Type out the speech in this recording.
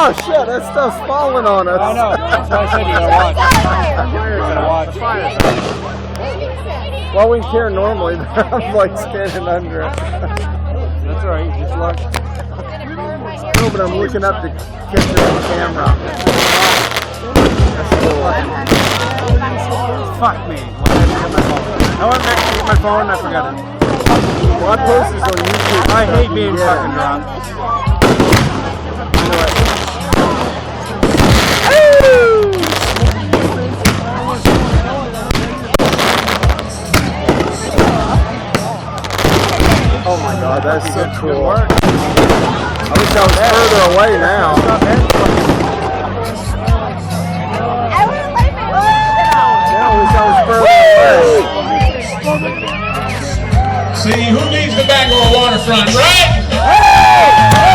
Oh shit, that stuff's falling on us. I know. That's why I said you gotta watch. You gotta watch. Well, we can hear normally, but I'm like standing under it. That's alright, just watch. No, but I'm looking up to catch it on camera. That's cool. Fuck me. I went back to get my phone and I forgot it. Well, I post this on YouTube. I hate being fucking drunk. Oh my god, that's so Good cool. work. I wish I was further away now. Yeah, I wish I was further away. See, who needs the Bangor waterfront, right? Hey!